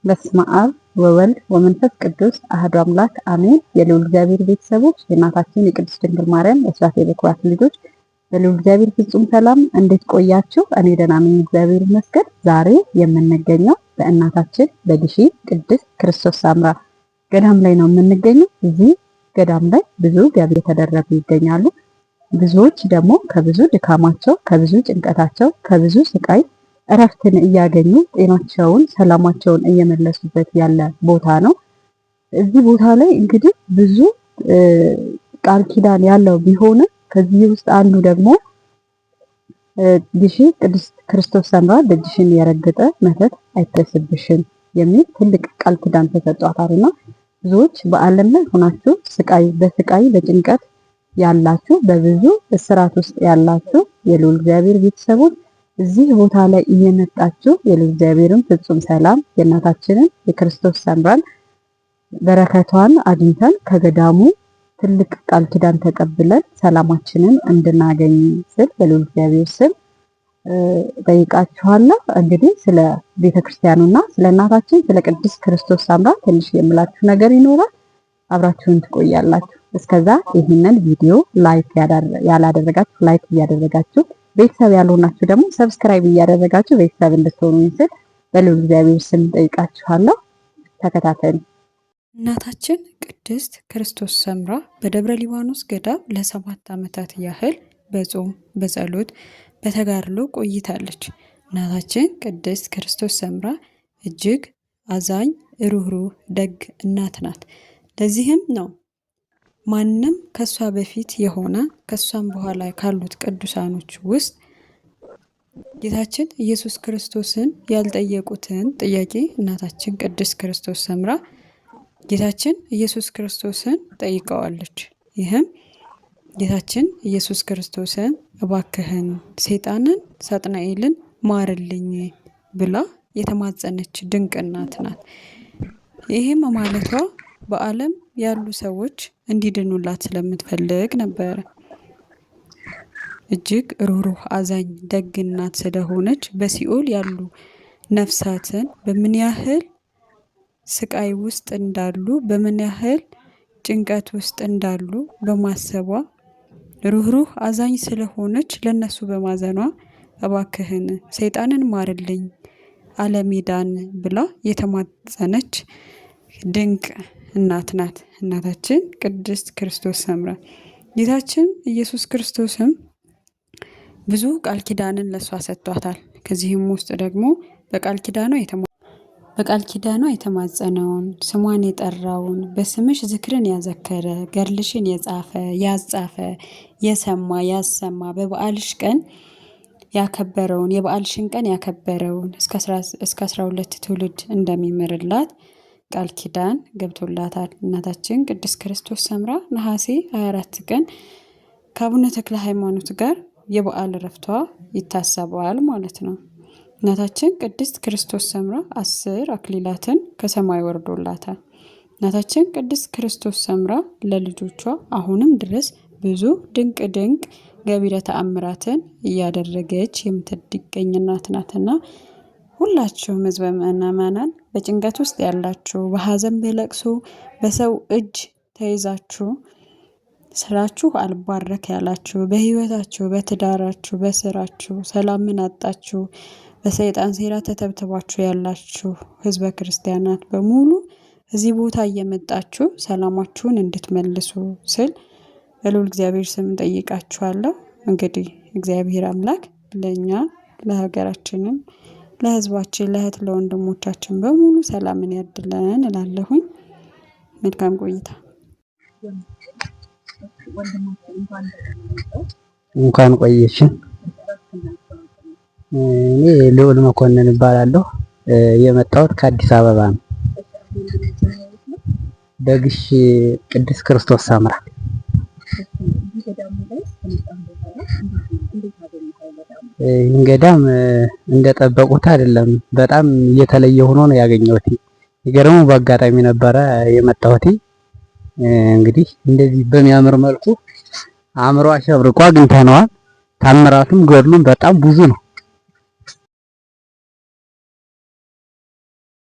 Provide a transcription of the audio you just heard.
በስመ አብ ወወልድ ወመንፈስ ቅዱስ አሐዱ አምላክ አሜን። የልዑል እግዚአብሔር ቤተሰቦች የእናታችን የቅድስት ድንግል ማርያም የአስራት የበኩራት ልጆች በልዑል እግዚአብሔር ፍጹም ሰላም እንዴት ቆያችሁ? እኔ ደህና ነኝ፣ እግዚአብሔር ይመስገን። ዛሬ የምንገኘው በእናታችን በግሺ ቅድስት ክርስቶስ ሰምራ ገዳም ላይ ነው የምንገኘው። እዚህ ገዳም ላይ ብዙ ገቢ የተደረጉ ይገኛሉ። ብዙዎች ደግሞ ከብዙ ድካማቸው፣ ከብዙ ጭንቀታቸው፣ ከብዙ ስቃይ እረፍትን እያገኙ ጤናቸውን፣ ሰላማቸውን እየመለሱበት ያለ ቦታ ነው። እዚህ ቦታ ላይ እንግዲህ ብዙ ቃል ኪዳን ያለው ቢሆንም ከዚህ ውስጥ አንዱ ደግሞ ግሺ ቅድስት ክርስቶስ ሰምራ ደጅሽን የረገጠ መተት አይድረስብሽም የሚል ትልቅ ቃል ኪዳን ተሰጧታልና ብዙዎች በዓለም ላይ ሆናችሁ በስቃይ በጭንቀት ያላችሁ፣ በብዙ እስራት ውስጥ ያላችሁ የልዑል እግዚአብሔር ቤተሰቦች እዚህ ቦታ ላይ እየመጣችሁ የልዑል እግዚአብሔርን ፍጹም ሰላም የእናታችንን የክርስቶስ ሰምራን በረከቷን አግኝተን ከገዳሙ ትልቅ ቃል ኪዳን ተቀብለን ሰላማችንን እንድናገኝ ስል በልዑል እግዚአብሔር ስም ጠይቃችኋለሁ። እንግዲህ ስለ ቤተክርስቲያኑና ስለ እናታችን ስለ ቅድስት ክርስቶስ ሰምራ ትንሽ የምላችሁ ነገር ይኖራል። አብራችሁን ትቆያላችሁ። እስከዛ ይህንን ቪዲዮ ላይክ ያላደረጋችሁ ላይክ እያደረጋችሁ፣ ቤተሰብ ያልሆናችሁ ደግሞ ሰብስክራይብ እያደረጋችሁ ቤተሰብ እንድትሆኑ ስል በልዑል እግዚአብሔር ስም ጠይቃችኋለሁ። ተከታተሉ። እናታችን ቅድስት ክርስቶስ ሰምራ በደብረ ሊባኖስ ገዳም ለ7 ዓመታት ያህል በጾም በጸሎት በተጋድሎ ቆይታለች። እናታችን ቅድስት ክርስቶስ ሰምራ እጅግ አዛኝ፣ ሩህሩህ፣ ደግ እናት ናት። ለዚህም ነው ማንም ከሷ በፊት የሆነ ከሷም በኋላ ካሉት ቅዱሳኖች ውስጥ ጌታችን ኢየሱስ ክርስቶስን ያልጠየቁትን ጥያቄ እናታችን ቅድስት ክርስቶስ ሰምራ ጌታችን ኢየሱስ ክርስቶስን ጠይቀዋለች። ይህም ጌታችን ኢየሱስ ክርስቶስን እባክህን ሰይጣንን ሳጥናኤልን ማርልኝ ብላ የተማጸነች ድንቅ እናት ናት። ይህም ማለቷ በዓለም ያሉ ሰዎች እንዲድኑላት ስለምትፈልግ ነበረ። እጅግ ሩህሩህ አዛኝ ደግ እናት ስለሆነች በሲኦል ያሉ ነፍሳትን በምን ያህል ስቃይ ውስጥ እንዳሉ፣ በምን ያህል ጭንቀት ውስጥ እንዳሉ በማሰቧ ሩህሩህ አዛኝ ስለሆነች ለነሱ በማዘኗ እባክህን ሰይጣንን ማርልኝ አለሜዳን ብላ የተማጸነች ድንቅ እናት ናት እናታችን ቅድስት ክርስቶስ ሰምራ። ጌታችን ኢየሱስ ክርስቶስም ብዙ ቃል ኪዳንን ለሷ ሰጥቷታል። ከዚህም ውስጥ ደግሞ በቃል ኪዳኗ የተማጸነውን፣ ስሟን የጠራውን፣ በስምሽ ዝክርን ያዘከረ፣ ገድልሽን ያጻፈ፣ የሰማ ያሰማ፣ በበዓልሽ ቀን ያከበረውን፣ የበዓልሽን ቀን ያከበረውን እስከ 12 ትውልድ እንደሚምርላት ቃል ኪዳን ገብቶላታል። እናታችን ቅድስት ክርስቶስ ሰምራ ነሐሴ 24 ቀን ከአቡነ ተክለ ሃይማኖት ጋር የበዓል ዕረፍቷ ይታሰባል ማለት ነው። እናታችን ቅድስት ክርስቶስ ሰምራ 10 አክሊላትን ከሰማይ ወርዶላታል። እናታችን ቅድስት ክርስቶስ ሰምራ ለልጆቿ አሁንም ድረስ ብዙ ድንቅ ገቢረ ተአምራትን እያደረገች የምትገኝ እናት ናትና ሁላችሁም ሕዝበ ምእመናን በጭንቀት ውስጥ ያላችሁ፣ በሐዘን በለቅሶ በሰው እጅ ተይዛችሁ ስራችሁ አልባረክ ያላችሁ፣ በህይወታችሁ በትዳራችሁ በስራችሁ ሰላምን አጣችሁ፣ በሰይጣን ሴራ ተተብትባችሁ ያላችሁ ሕዝበ ክርስቲያናት በሙሉ እዚህ ቦታ እየመጣችሁ ሰላማችሁን እንድትመልሱ ስል በልዑል እግዚአብሔር ስም ጠይቃችኋለሁ። እንግዲህ እግዚአብሔር አምላክ ለኛ ለሀገራችንም ለህዝባችን ለእህት ለወንድሞቻችን በሙሉ ሰላምን ያድለን እላለሁኝ። መልካም ቆይታ። እንኳን ቆየሽ። እኔ ልዑል መኮንን እባላለሁ። የመጣሁት ከአዲስ አበባ ነው። በግሺ ቅድስት ክርስቶስ ሰምራ ገዳም እንደጠበቁት አይደለም። በጣም እየተለየ ሆኖ ነው ያገኘሁት። ይገርመው በአጋጣሚ ነበረ የመጣሁት። እንግዲህ እንደዚህ በሚያምር መልኩ አምሮ አሸብርቆ አግኝተነዋል። ታምራቱም ገድሉም በጣም ብዙ ነው።